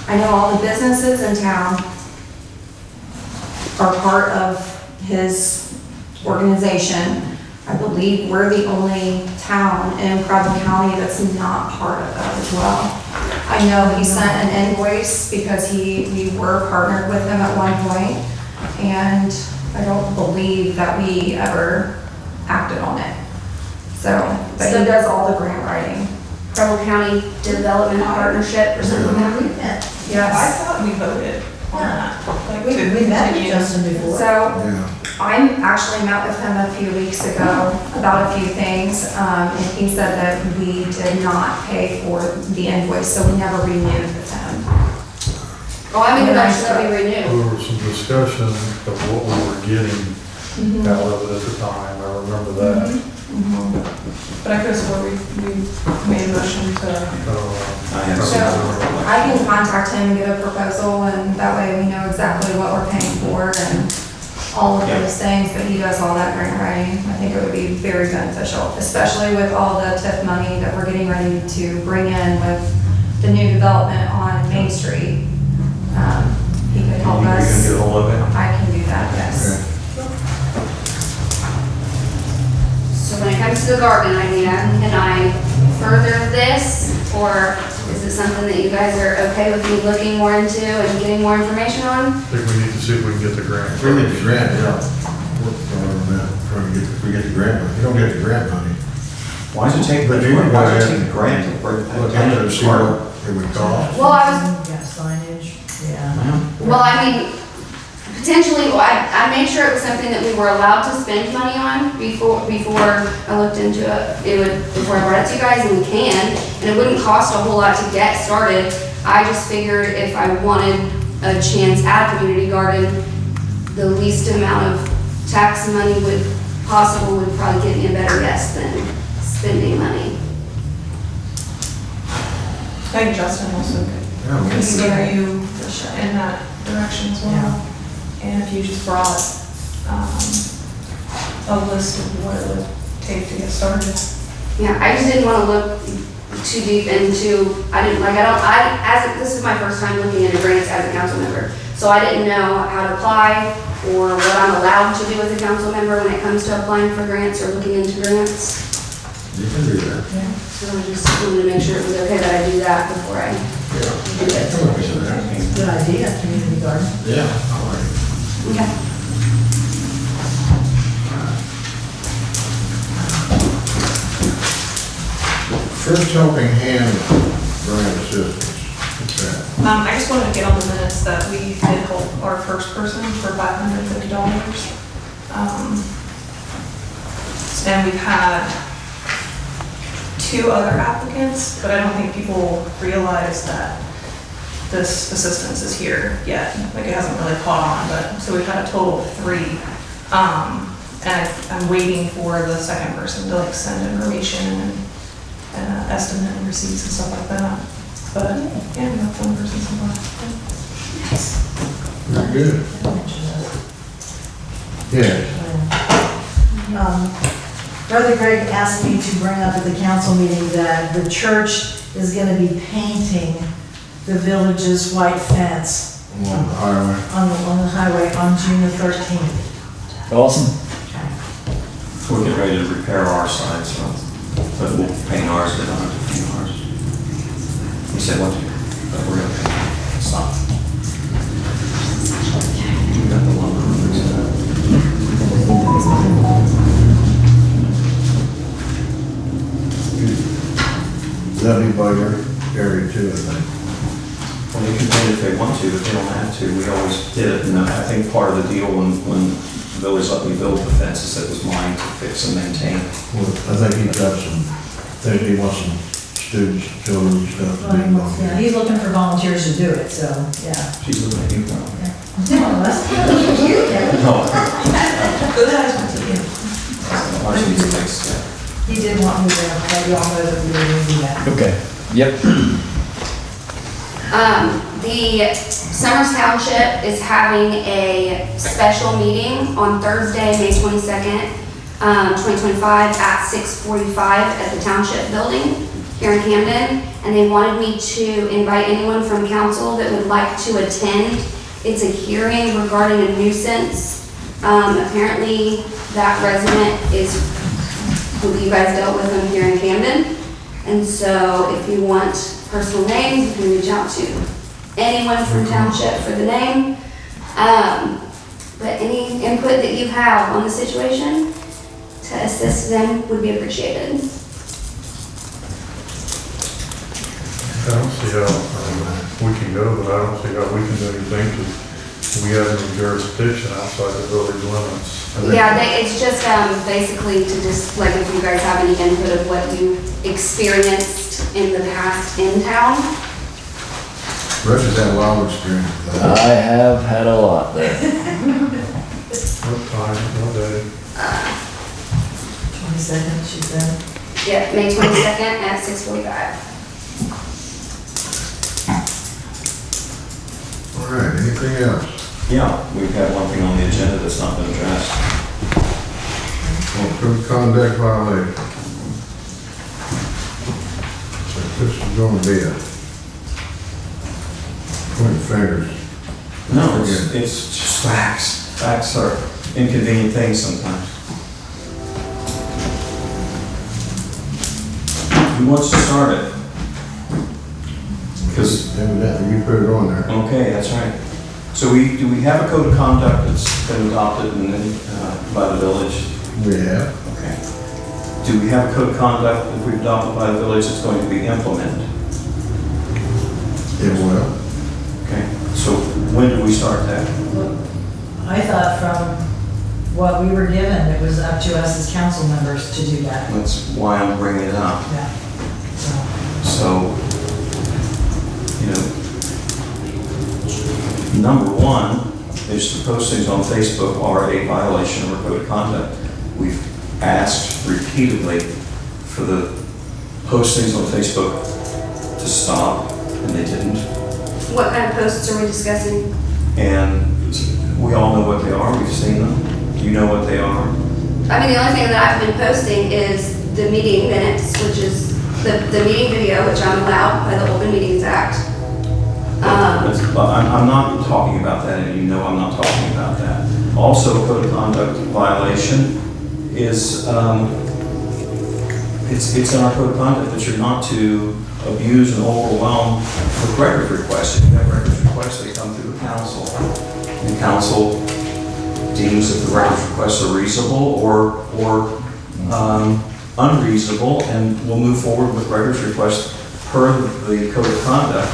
I know all the businesses in town are part of his organization. I believe we're the only town in Preble County that's not part of that as well. I know he sent an invoice because we were partnered with him at one point, and I don't believe that we ever acted on it. So, but he does all the grant writing. Preble County Development Partnership or something like that. I Yes. thought we voted on that. Like, We to met continue. Justin before. So Yeah. I actually met with him a few weeks ago about a few things, and he said that we did not pay for the invoice, so we never renewed with him. Oh, I mean, that should be renewed. There was some discussion of what we were getting out of it at the time, I remember that. But I could have sworn we made a motion to, I have So some. I can contact him and get a proposal, and that way we know exactly what we're paying for and all of those things, but he does all that grant writing. I think it would be very beneficial, especially with all the TIF money that we're getting ready to bring in with the new development on Main Street. He could help You can us. get a hold of it. I can do that, yes. So when it comes to the garden idea, can I further this? Or is it something that you guys are okay with me looking more into and getting more information on? I think we need to see if we can get the grant. If we get the grant, yeah. Work on that, trying to get, if we get the grant money. You don't get the grant money. Why does it take, But you can why go does it ahead take a grant to bring Look that into to it, the see start? what it would cost. Well, I was Yeah, signage, yeah. Well, I mean, potentially, well, I made sure it was something that we were allowed to spend money on before I looked into it. Before I brought it to you guys, and we can, and it wouldn't cost a whole lot to get started. I just figured if I wanted a chance at a community garden, the least amount of tax money possible would probably get me a better guess than spending money. I think Justin also could Yeah, we- consider you in that direction as well. And if you just brought, a list of what it would take to get started. Yeah, I just didn't want to look too deep into, this is my first time looking into grants as a council member. So I didn't know how to apply or what I'm allowed to do as a council member when it comes to applying for grants or looking into grants. You can do that. So I just wanted to make sure it was okay that I do that before I do it. Come on, we should have. Good idea, community garden. Yeah, I like it. Okay. First helping hand grant assistance. What's that? I just wanted to get on the minutes that we did hold our first person for $550. And we've had 2 other applicants, but I don't think people realize that this assistance is here yet. Like, it hasn't really caught on, but, so we've had a total of 3. And I'm waiting for the second person to like send information and estimate and receipts and stuff like that. But, yeah, we have 1 person so far. Very good. Yeah. Brother Greg asked me to bring up at the council meeting that the church is gonna be painting the village's white fence On the highway. on the highway on June the 13th. Awesome. We're getting ready to repair our side, so, but we'll paint ours, but don't have to paint ours. We said what to do, but we're gonna paint it. Stop. We got the lumber and fix it up. That'll be by your area too, I think. Well, they can paint if they want to, but they don't have to. We always did it, and I think part of the deal when the village let me build the fences, it was mine to fix and maintain. Well, I think he's got some, he wants some students, children and stuff to be involved. Yeah, he's looking for volunteers to do it, so, yeah. She's looking at you now. No, that's cute, Kevin. No, Good eyes went to you. ours needs to fix, yeah. He did want me to let you all know that we were gonna do that. Okay. Yep. The Summers Township is having a special meeting on Thursday, May 22nd, 2025 at 6:45 at the Township Building here in Camden. And they wanted me to invite anyone from council that would like to attend. It's a hearing regarding a nuisance. Apparently that resident who you guys dealt with him here in Camden. And so if you want personal names, you can reach out to anyone from township for the name. But any input that you have on the situation to assist them would be appreciated. I don't see how we can go, but I don't see how we can do anything because we have no jurisdiction outside the village limits. Yeah, it's just basically to just, like, if you guys have any input of what you experienced in the past in town. Russ has had a lot of experience with that. I have had a lot there. What time, what day? 22nd, she said. Yeah, May 22nd at 6:45. All right, anything else? Yeah, we've got one thing on the agenda that's not been addressed. Code conduct violation. This is gonna be a point fingers. No, it's just facts. Facts are inconvenient things sometimes. Who wants to start it? Because, Evidently, you put it on there. okay, that's right. So do we have a code of conduct that's been adopted by the village? We have. Okay. Do we have a code of conduct that we've adopted by the village that's going to be implemented? It will. Okay, so when do we start that? I thought from what we were given, it was up to us as council members to do that. That's why I'm bringing it up. Yeah. So, number one is the postings on Facebook are a violation of our code of conduct. We've asked repeatedly for the postings on Facebook to stop, and they didn't. What kind of posts are we discussing? And we all know what they are, we've seen them. You know what they are. I mean, the only thing that I've been posting is the meeting minutes, which is the meeting video, which I'm allowed by the Open Meetings Act. But I'm not talking about that, and you know I'm not talking about that. Also, code of conduct violation is, it's in our code of conduct that you're not to abuse and overwhelm with records requests. If you have records requests, they come through the council. And council deems if the records requests are reasonable or unreasonable, and we'll move forward with records requests per the code of conduct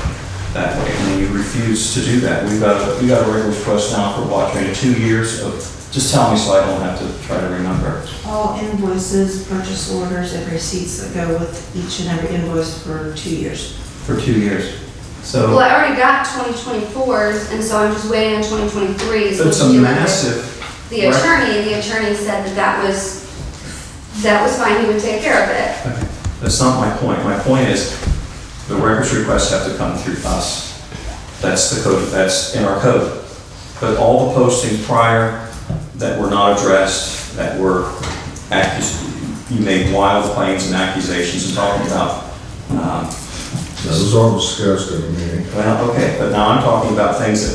that way. And you refuse to do that. We got a records request now for what, 2 years of, just tell me so I don't have to try to remember. All invoices, purchase orders, and receipts that go with each and every invoice for 2 years. For 2 years. Well, So I already got 2024s, and so I'm just waiting on 2023s. it's a massive, The attorney said that was fine, he would take care of it. that's not my point. My point is the records requests have to come through us. That's the code, that's in our code. But all the postings prior that were not addressed, that were you made wild claims and accusations and talking about, That was all discussed at the meeting. well, okay, but now I'm talking about things that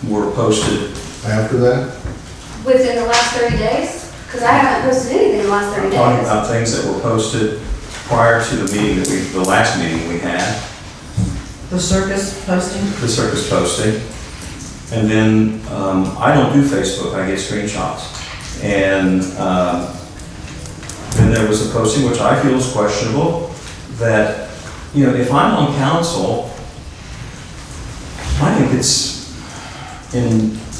were posted. After that, Within the last 30 days? Because I haven't posted anything in the last 30 I'm talking days. about things that were posted prior to the meeting the last meeting we had, The circus posting? the circus posting. And then, I don't do Facebook, I get screenshots. And, then there was a posting, which I feel is questionable, that, if I'm on council, I think it's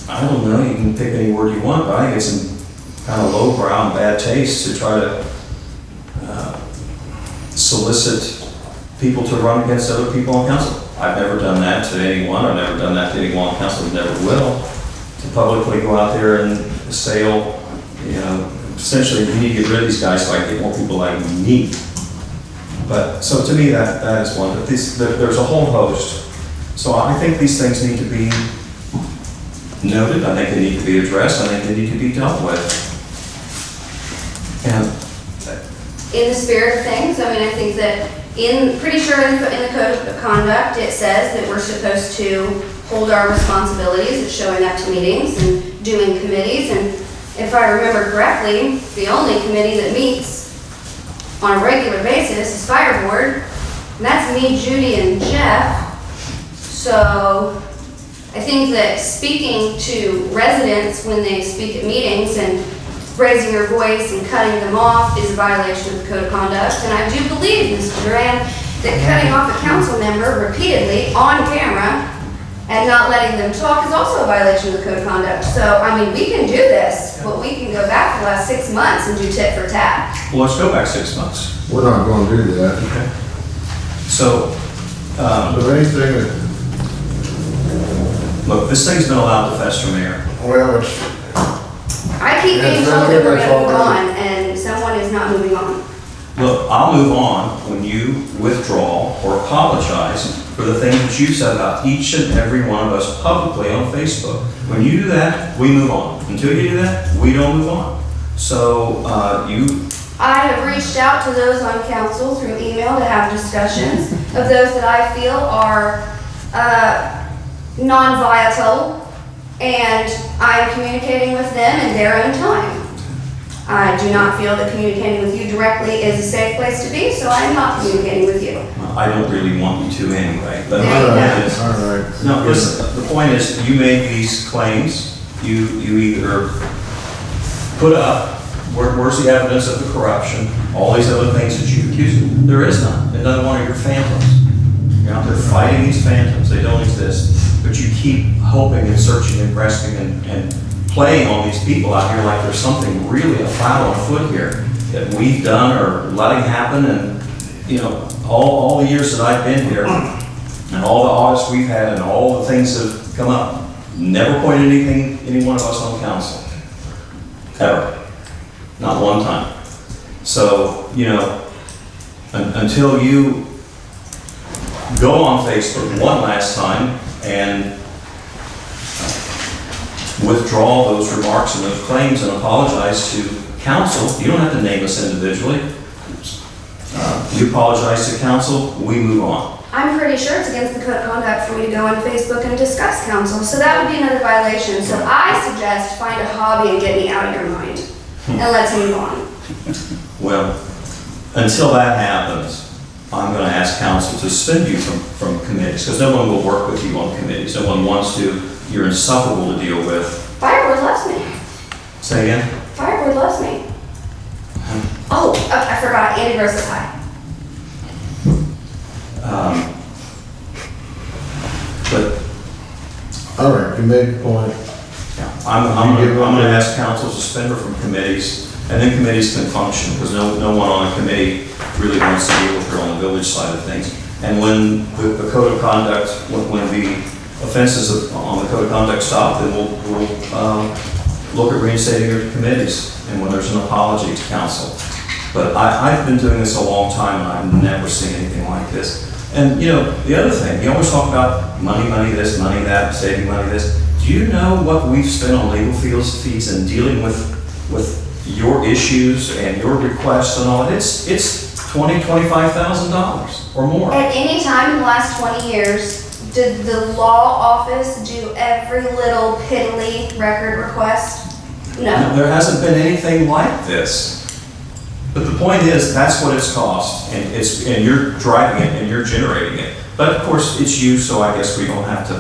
I don't know, you can pick any word you want, but I think it's in kind of lowbrow and bad taste to try to solicit people to run against other people on council. I've never done that to anyone, I've never done that to anyone on council, and never will, to publicly go out there and assail, essentially, you need to get rid of these guys so I can get more people like me. But, so to me, that is one, but there's a whole host So I think these things need to be noted, I think they need to be addressed, I think they need to be dealt with. And In the spirit of things, I mean, I think that pretty sure in the code of conduct, it says that we're supposed to hold our responsibilities of showing up to meetings and doing committees. And if I remember correctly, the only committee that meets on a regular basis is fire board. And that's me, Judy, and Jeff. So I think that speaking to residents when they speak at meetings and raising your voice and cutting them off is a violation of the code of conduct. And I do believe, Mr. Duran, that cutting off a council member repeatedly on camera and not letting them talk is also a violation of the code of conduct. So, I mean, we can do this, but we can go back the last 6 months and do tit for tat. well, let's go back 6 months. We're not gonna do that. Okay. So, So anything that, look, this thing's been allowed to fester, Mayor. well, it's, I keep being Yes, told that we're that's gonna move already- on, and someone is not moving on. Look, I'll move on when you withdraw or apologize for the things that you said about each and every one of us publicly on Facebook. When you do that, we move on. Until you do that, we don't move on. So, I have reached out to those on council through email to have discussions of those that I feel are non-volatile, and I'm communicating with them in their own time. I do not feel that communicating with you directly is a safe place to be, so I'm not communicating with you. I don't really want you to anyway. But There my you point go. is, all right. no, listen, the point is, you made these claims, you either put up, where's the evidence of the corruption, all these other things that you accuse of, there is none, another one of your phantoms. You're out there fighting these phantoms, they don't exist, but you keep hoping and searching and grasping and playing on these people out here like there's something really afoul afoot here that we've done or letting happen. And, you know, all the years that I've been here and all the audits we've had and all the things that have come up, never pointed any one of us on council. Ever. Not one time. So, you know, until you go on Facebook one last time and withdraw those remarks and those claims and apologize to council, you don't have to name us individually. You apologize to council, we move on. I'm pretty sure it's against the code of conduct for me to go on Facebook and discuss council, so that would be another violation. So I suggest find a hobby and get me out of your mind, and let's move on. Well, until that happens, I'm going to ask council to suspend you from committees, because no one will work with you on committees. No one wants to. You're insufferable to deal with. Fireboard loves me. Say again? Fireboard loves me. Oh, I forgot, Andy Gross is high. But All right, you made your point. I'm going to ask council to suspend her from committees, and then committees can function, because no one on a committee really wants to deal with her on the village side of things. And when the code of conduct, when the offenses on the code of conduct stop, then we'll look at reinstating her to committees, and when there's an apology to council. But I've been doing this a long time, and I've never seen anything like this. And, you know, the other thing, you always talk about money this, money that, saving money this. Do you know what we've spent on legal fees and dealing with your issues and your requests and all that? It's $20,000, $25,000 or more. At any time in the last 20 years, did the law office do every little piddly record request? No. There hasn't been anything like this. But the point is, that's what it's cost, and you're driving it and you're generating it. But of course, it's you, so I guess we don't want to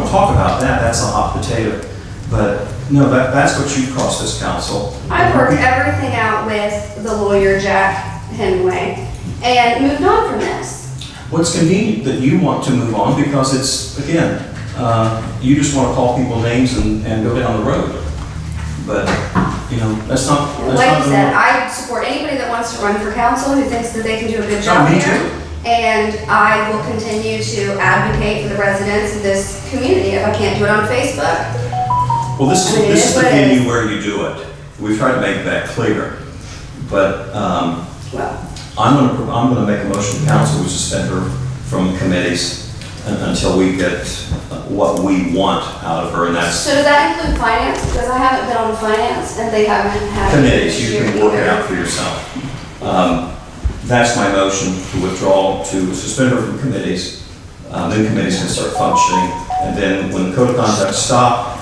talk about that. That's a hot potato. But no, that's what you cost this council. I worked everything out with the lawyer, Jack Hemingway, and moved on from this. What's convenient that you want to move on because it's, again, you just want to call people names and go down the road. But, you know, that's not. Like you said, I support anybody that wants to run for council who thinks that they can do a good job me here. too. And I will continue to advocate for the residents of this community. If I can't do it on Facebook, Well, this I mean, is the it is what it venue is. where you do it. We've tried to make that clear. But well, I'm gonna make a motion to council to suspend her from committees until we get what we want out of her, and that's So does that include finance? Because I haven't been on finance and they haven't had. committees. You can work it either. out for yourself. That's my motion to withdraw, to suspend her from committees. Then committees can start functioning. And then when the code of conduct stop,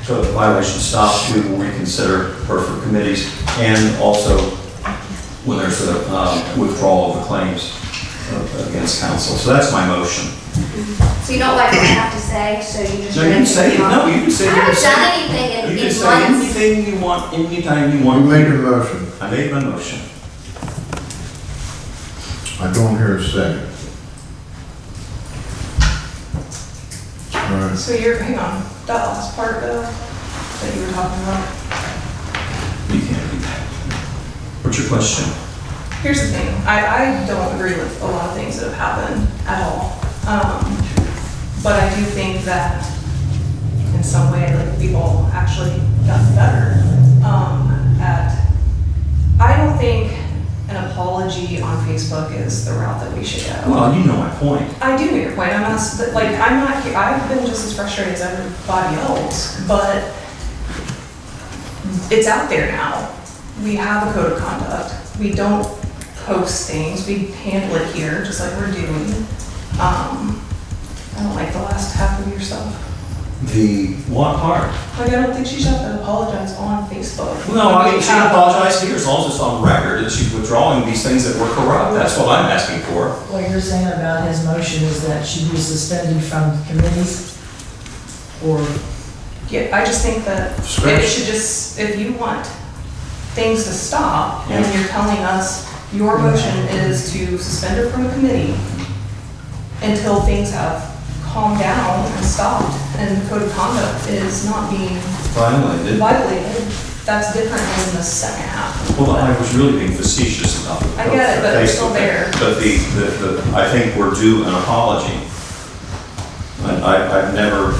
code of violations stop, we will reconsider her for committees. And also when there's a withdrawal of the claims against council. So that's my motion. So you don't like what I have to say, so you just. No, you can say it. No, you can say I it. haven't done anything You in can 8 say months. anything you want, anytime you You want. made a motion. I made my motion. I don't hear a second. All right. So hang on, that last part though, that you were talking about. You can't do that. What's your question? Here's the thing, I don't agree with a lot of things that have happened at all. But I do think that in some way, like, we've all actually gotten better. I don't think an apology on Facebook is the route that we should go. Well, you know my point. I do know your point. I'm not, like, I'm not, I've been just as frustrated as everybody else, but it's out there now. We have a code of conduct. We don't post things. We handle it here, just like we're doing. I don't like the last half of your stuff. The what part? Like, I don't think she should have to apologize on Facebook. No, I mean, she can apologize here as long as it's on record that she's withdrawing these things that were corrupt. That's what I'm asking for. What you're saying about his motion is that she be suspended from committees? Or, Yeah, I just think that it should just, if you want things to stop, and you're telling us your motion is to suspend her from a committee until things have calmed down and stopped, and the code of conduct is not being Violated. violated, that's different than the second half. Well, I was really being facetious about the. I get it, but it's still Facebook. there. But I think we're due an apology. I've never,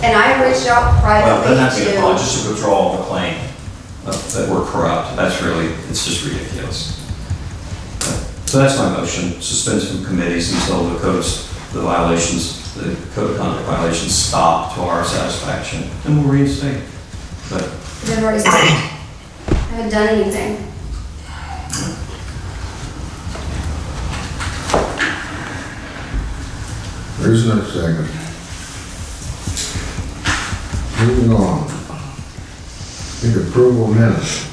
And I reached out well, privately then that's an apology, to, just a withdrawal of the claim that we're corrupt. That's really, it's just ridiculous. So that's my motion, suspend from committees until the violations, the code of conduct violations stop to our satisfaction, and we'll reinstate. But they've already said, I haven't done anything. There's no second. Moving on. Need approval of minutes.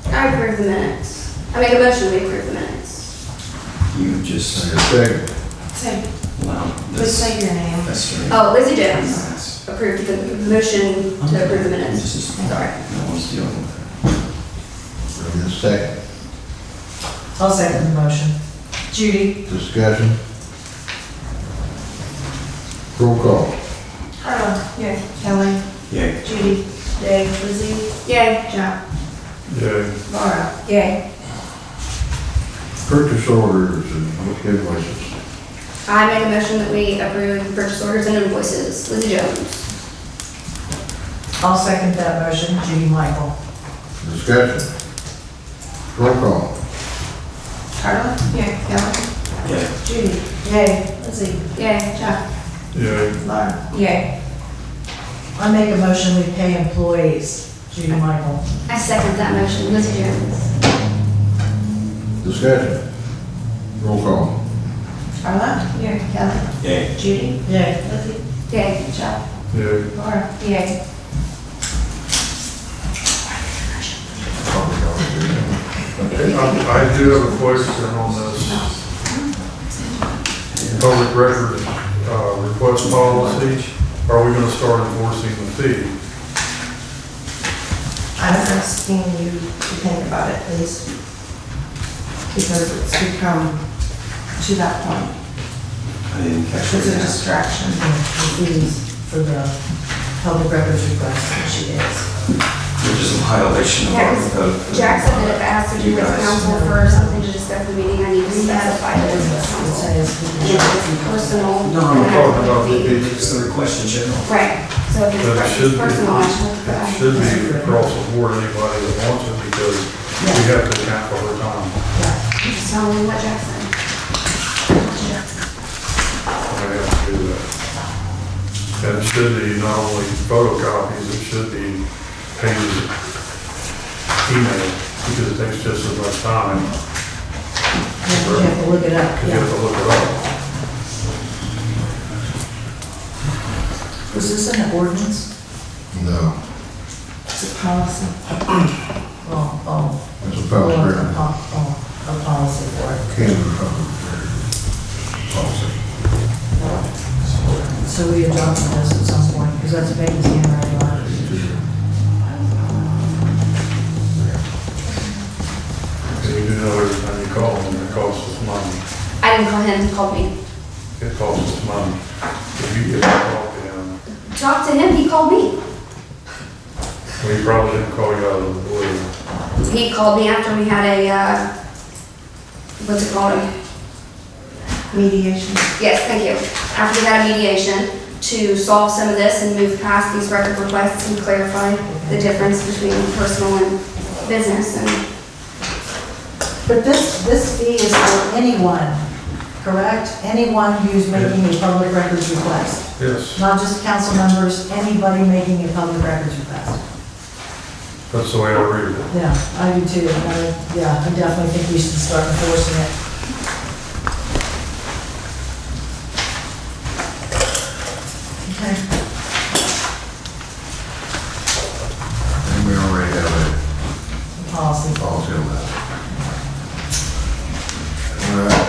I approve the minutes. I make a motion, we approve the minutes. you just, Need a second. Say, well, please say your name. that's right. Oh, Lizzie Jones approved the motion to approve the minutes. This is, Sorry. no one's dealing with Need a second. I'll second the motion. Judy. Discussion. Roll call. Carla. Yeah. Kelly. it. Yeah. Judy. Dave. Lizzie. Yay. Jack. Yeah, Laura. Yay. Purchase orders and invoices. I make a motion that we approve purchase orders and invoices. Lizzie Jones. I'll second that motion. Judy Michael. Discussion. Roll call. Carla. Yeah. Kelly. Yeah. Judy. Yay. Lizzie. Yay. Jack. yeah, Laura. Yay. I make a motion we pay employees. Judy Michael. I second that motion. Lizzie Jones. Discussion. Roll call. Carla. Yeah. Kelly. Yeah. Judy. Yay. Lizzie. Yay. Jack. yeah. Laura. Yay. I do have a question on this public record request policy. Are we gonna start enforcing the fee? I'm asking you to think about it, please. Because it's become to that point. I didn't catch It's a it. distraction. The fees for the public records request, which she is. Which is a violation of Yeah, our 'cause code. Jack said that if it has to do with council for something to discuss the meeting, I need to specify that it's with council. And if it's personal. No, I'm then I talking have about to be- it's the request in general. Right, so if But it should it's be, personal, I should. it should be across the board, anybody that wants it, because we have to account for her time. Just tell me what Jack said. I have to do that. And it should be not only photocopies, it should be pages email, because it takes just as much time. You have to look it up, Because you have yeah. to look it up. Was this an ordinance? No, It's a policy? Oh. it's a public Oh, record. a policy for it. Kansas public record policy. So we adopted this at some point, because that's Peggy's handwriting on it. And you do know every time you call them, it costs us money. I didn't call him, he called me. It costs us money. If you get a call to him, Talked to him, he called me. well, he probably didn't call you out of the blue. He called me after we had a, what's it called? Mediation. Yes, thank you. After we had a mediation to solve some of this and move past these record requests and clarify the difference between personal and business and But this fee is for anyone, correct? Anyone who's making a public records request. Yes, Not just council members, anybody making a public records request. that's the way I read it. Yeah, I do too. Yeah, I definitely think we should start enforcing it. Okay. And we already have Policy. a policy on that. All right,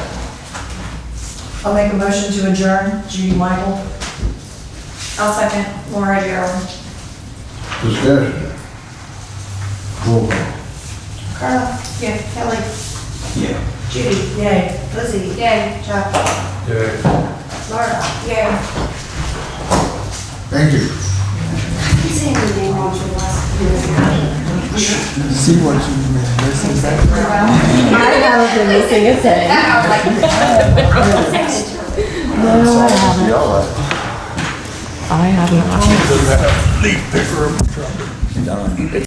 I'll make a motion to adjourn. Judy Michael. I'll second. Laura Gerald. discussion. Roll call. Carla? Yeah. Kelly? Yeah. Judy? Yay. Lizzie? yay. Jeff? Yeah. Laura? Yeah. Thank you. I'm saying your name wrong for the last. See what you missing. I haven't been missing a thing. I was like. No, I haven't. I haven't. Leaf picker of the truck. Done.